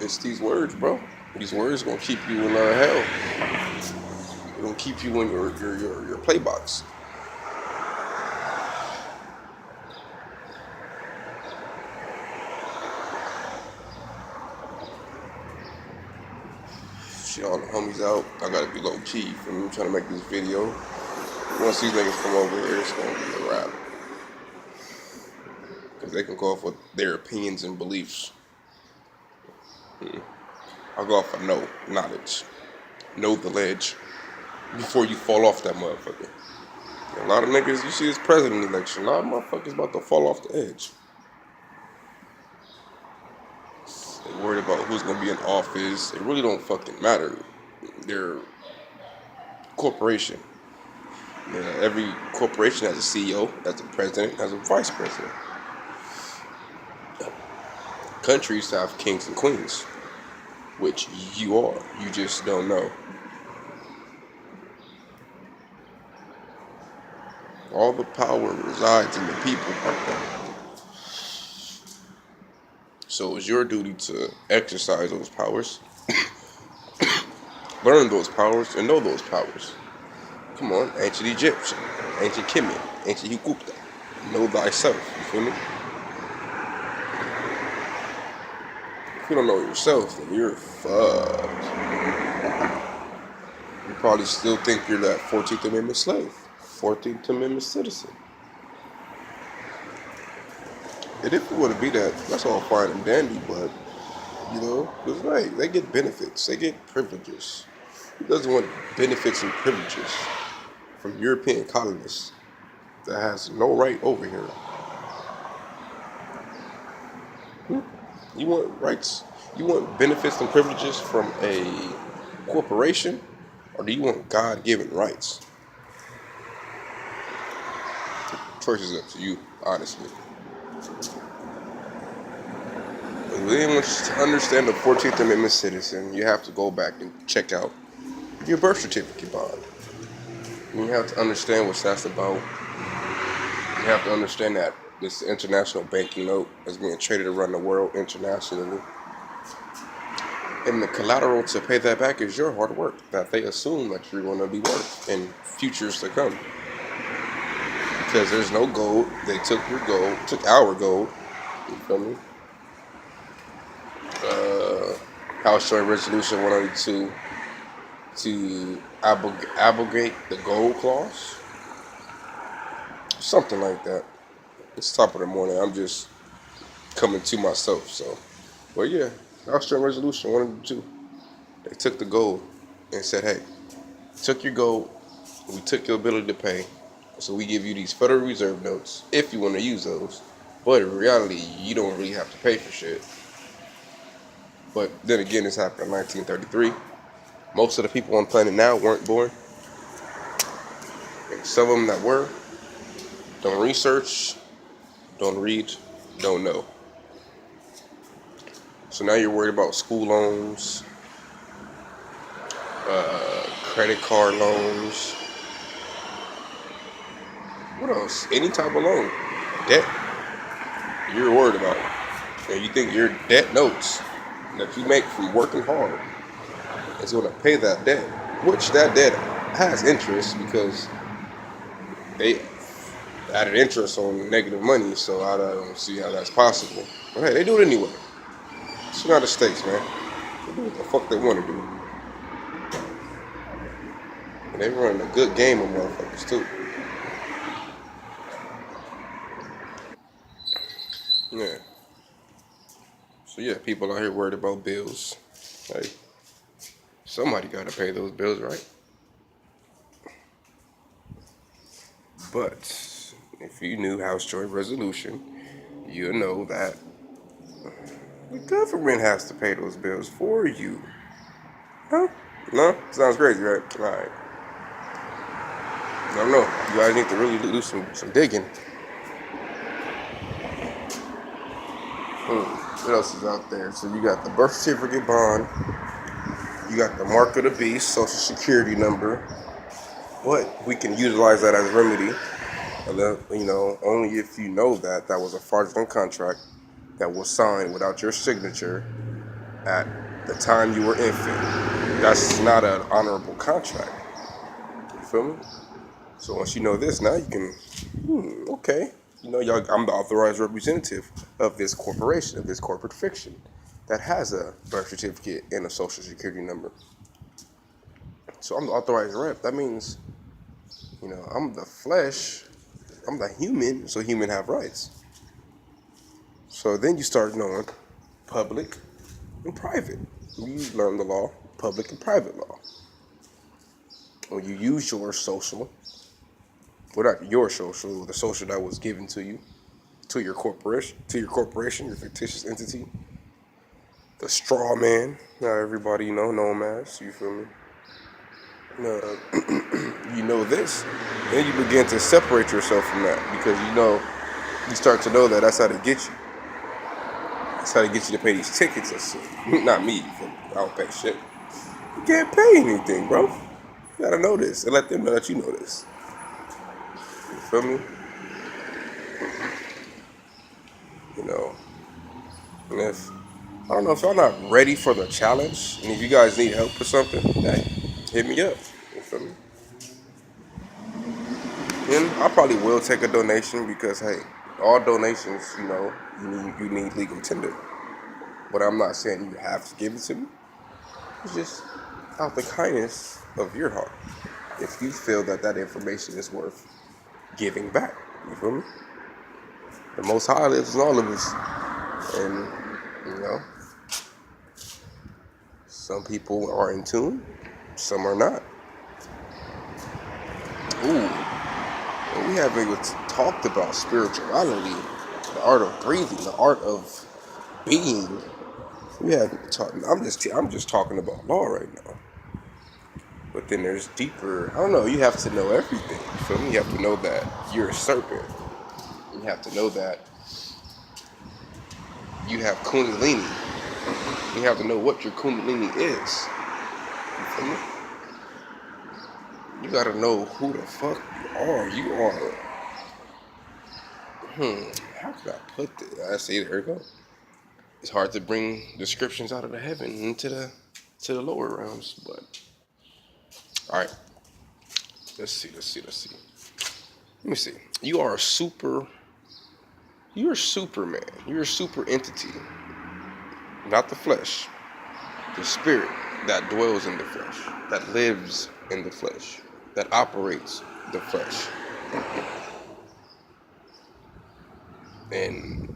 It's these words, bro. These words gonna keep you in hell. They're gonna keep you in your play box. Shit, all the homies out. I gotta be low key for me trying to make this video. Once these niggas come over here, it's gonna be a wrap. Cause they can go off with their opinions and beliefs. I'll go off of knowledge. Know the ledge before you fall off that motherfucker. A lot of niggas, you see this president election, a lot of motherfuckers about to fall off the edge. They worried about who's gonna be in office. It really don't fucking matter. They're a corporation. Yeah, every corporation has a CEO, has a president, has a vice president. Countries have kings and queens, which you are. You just don't know. All the power resides in the people. So it's your duty to exercise those powers, learn those powers, and know those powers. Come on, ancient Egyptian, ancient Kemet, ancient Hukupta. Know thyself, you feel me? If you don't know yourself, then you're fucked. You probably still think you're that 14th Amendment slave, 14th Amendment citizen. And if it were to be that, that's all fine and dandy, but, you know, it's right. They get benefits, they get privileges. Who doesn't want benefits and privileges from European colonists that has no right over here? You want rights? You want benefits and privileges from a corporation? Or do you want God-given rights? Choice is up to you, honestly. If you want to understand the 14th Amendment citizen, you have to go back and check out your birth certificate bond. You have to understand what that's about. You have to understand that this international banking note is being traded around the world internationally. And the collateral to pay that back is your hard work that they assume that you're going to be worth in futures to come. Because there's no gold. They took your gold, took our gold. You feel me? House Joint Resolution 182 to abrogate the gold clause. Something like that. It's top of the morning. I'm just coming to myself. So, well, yeah. House Joint Resolution 182. They took the gold and said, hey, took your gold. We took your ability to pay. So we give you these Federal Reserve notes if you want to use those. But in reality, you don't really have to pay for shit. But then again, this happened in 1933. Most of the people on the planet now weren't born. And some of them that were don't research, don't read, don't know. So now you're worried about school loans, credit card loans. What else? Any type of loan. Debt. You're worried about it. And you think your debt notes that you make from working hard is going to pay that debt. Which that debt has interest because they added interest on negative money, so I don't see how that's possible. But hey, they do it anyway. It's the United States, man. They do what the fuck they want to do. And they run a good game of motherfuckers, too. Yeah. So yeah, people out here worried about bills. Hey, somebody got to pay those bills, right? But if you knew House Joint Resolution, you know that the government has to pay those bills for you. Huh? No? Sounds crazy, right? Alright. I don't know. You guys need to really do some digging. What else is out there? So you got the birth certificate bond. You got the mark of the beast, social security number. But we can utilize that as remedy. You know, only if you know that was a fraudulent contract that was signed without your signature at the time you were infant. That's not an honorable contract. You feel me? So once you know this, now you can, okay. You know, y'all, I'm the authorized representative of this corporation, of this corporate fiction that has a birth certificate and a social security number. So I'm the authorized rep. That means, I'm the flesh, I'm the human, so human have rights. So then you start knowing public and private. You learn the law, public and private law. When you use your social, well, not your social, the social that was given to you, to your corporation, your fictitious entity, the straw man, now everybody know him as, you feel me? You know this, then you begin to separate yourself from that because you start to know that that's how they get you. That's how they get you to pay these tickets and shit. Not me, you feel me? I don't pay shit. You can't pay anything, bro. You gotta know this and let them know that you know this. You feel me? You know, and if I don't know if y'all not ready for the challenge, and if you guys need help with something, hey, hit me up. You feel me? And I probably will take a donation because hey, all donations, you need legal tender. But I'm not saying you have to give it to me. It's just out the kindness of your heart. If you feel that that information is worth giving back, you feel me? The Most High lives in all of us, and you know, some people are in tune, some are not. Ooh, and we haven't even talked about spirituality, the art of breathing, the art of being. We haven't talked. I'm just talking about law right now. But then there's deeper. I don't know. You have to know everything. You feel me? You have to know that you're a serpent. You have to know that you have kundalini. You have to know what your kundalini is. You feel me? You gotta know who the fuck you are. You are. How could I put this? I see. There you go. It's hard to bring descriptions out of the heaven into the lower realms, but all right. Let's see. Let me see. You are a super. You're a Superman. You're a super entity, not the flesh. The spirit that dwells in the flesh, that lives in the flesh, that operates the flesh. And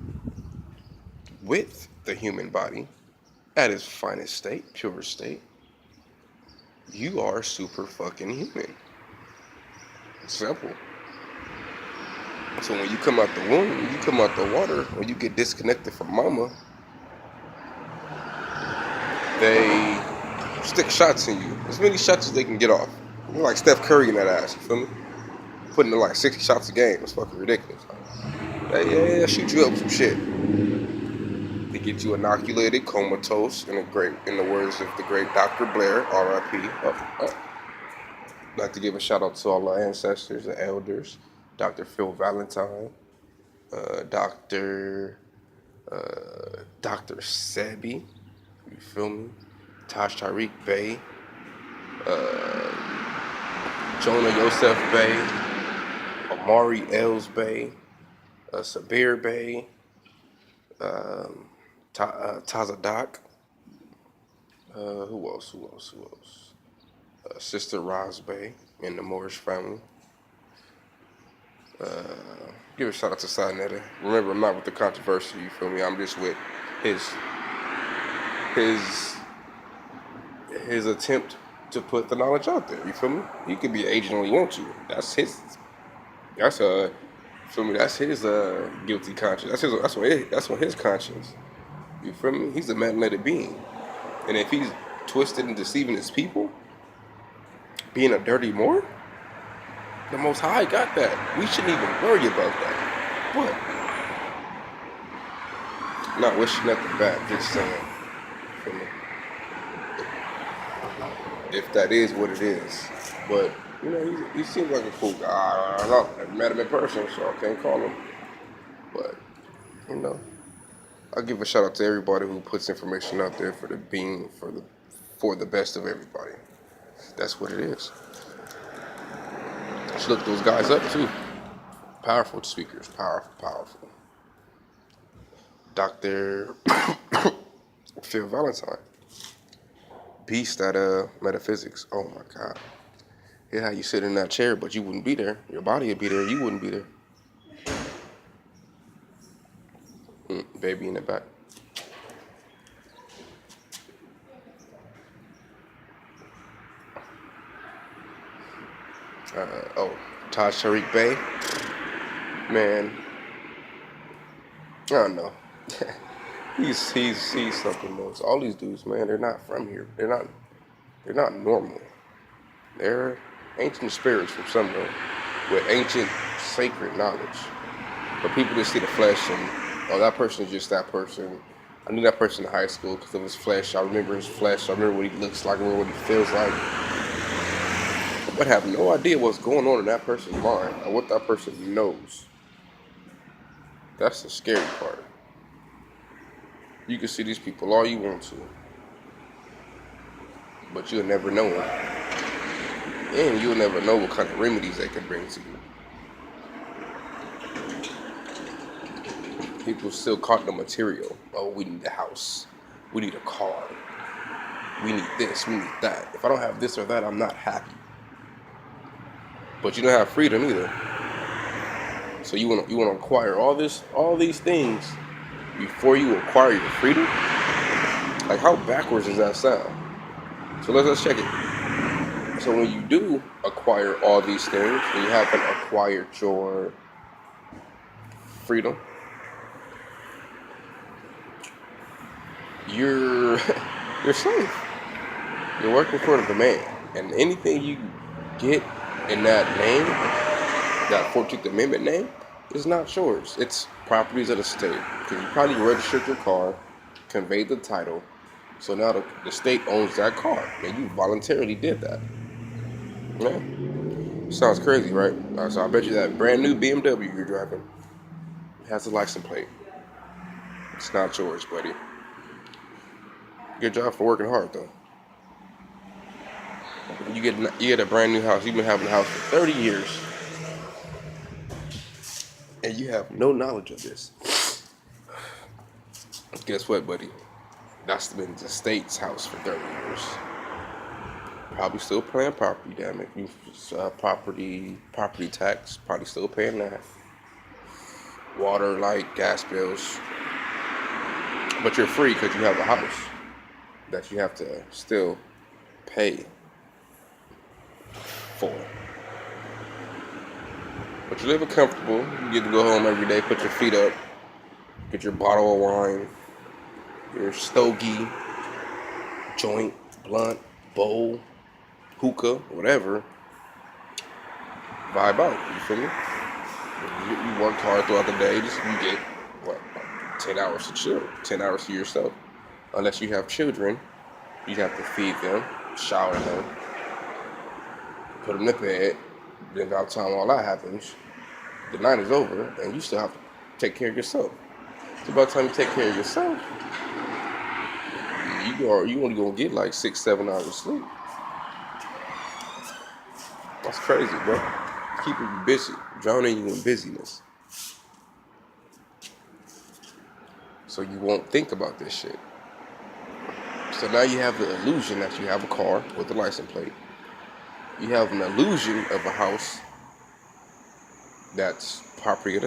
with the human body, at its finest state, pure state, you are super fucking human. Simple. So when you come out the womb, when you come out the water, when you get disconnected from mama, they stick shots in you. As many shots as they can get off. You're like Steph Curry in that ass, you feel me? Putting in like 60 shots a game. It's fucking ridiculous. Yeah, shoot you up some shit. They get you inoculated, comatose, in the words of the great Dr. Blair, R.I.P. I'd like to give a shout out to all our ancestors, the elders, Dr. Phil Valentine, Dr. Sebi, you feel me? Taj Tariq Bey, Jonah Yosef Bey, Amari Els Bey, Sabir Bey, Tazadak. Who else? Sister Roz Bey and the Moorish family. Give a shout out to Sinetta. Remember, I'm not with the controversy. You feel me? I'm just with his his attempt to put the knowledge out there. You feel me? He could be an agent when he wants to. That's his. That's feel me? That's his guilty conscience. That's what his conscience. You feel me? He's a melanated being, and if he's twisted and deceiving his people, being a dirty Moor, the Most High got that. We shouldn't even worry about that. But not wishing nothing bad. Just saying, feel me? If that is what it is. But he seems like a cool guy. I don't know. I've met him in person, so I can't call him. But you know, I give a shout out to everybody who puts information out there for the best of everybody. That's what it is. Just look those guys up too. Powerful speakers, powerful. Dr. Phil Valentine, beast at metaphysics. Oh my God. Yeah, how you sit in that chair, but you wouldn't be there. Your body would be there. You wouldn't be there. Baby in the back. Oh, Taj Tariq Bey. Man, I don't know. he's something else. All these dudes, man, they're not from here. They're not normal. They're ancient spirits from somewhere with ancient sacred knowledge. But people just see the flesh and, oh, that person is just that person. I knew that person in high school because of his flesh. I remember his flesh. I remember what he looks like. I remember what he feels like. But have no idea what's going on in that person's mind or what that person knows. That's the scary part. You can see these people all you want to, but you'll never know them. And you'll never know what kind of remedies they can bring to you. People still caught in the material. Oh, we need a house. We need a car. We need this. We need that. If I don't have this or that, I'm not happy. But you don't have freedom either. So you want to acquire all these things before you acquire your freedom? Like, how backwards does that sound? So let's check it. So when you do acquire all these things and you haven't acquired your freedom, you're you're slave. You're working for the man, and anything you get in that name, that 14th Amendment name, is not yours. It's properties of the state. Because you probably registered your car, conveyed the title, so now the state owns that car, and you voluntarily did that. Yeah, sounds crazy, right? So I bet you that brand new BMW you're driving has a license plate. It's not yours, buddy. Good job for working hard, though. You get a brand new house. You've been having a house for 30 years, and you have no knowledge of this. Guess what, buddy? That's been the state's house for 30 years. Probably still paying property damage, property tax. Probably still paying that. Water, light, gas bills. But you're free because you have a house that you have to still pay for. But you live comfortable. You get to go home every day, put your feet up, get your bottle of wine, your stogie, joint, blunt, bowl, hookah, whatever. Vibe out. You feel me? You worked hard throughout the day. You get, what, 10 hours to chill, 10 hours to yourself. Unless you have children, you have to feed them, shower them, put them to bed. Then by the time all that happens, the night is over, and you still have to take care of yourself. So by the time you take care of yourself, you only gonna get like 6-7 hours of sleep. That's crazy, bro. Keeping you busy, drowning you in busyness. So you won't think about this shit. So now you have the illusion that you have a car with a license plate. You have an illusion of a house that's property of the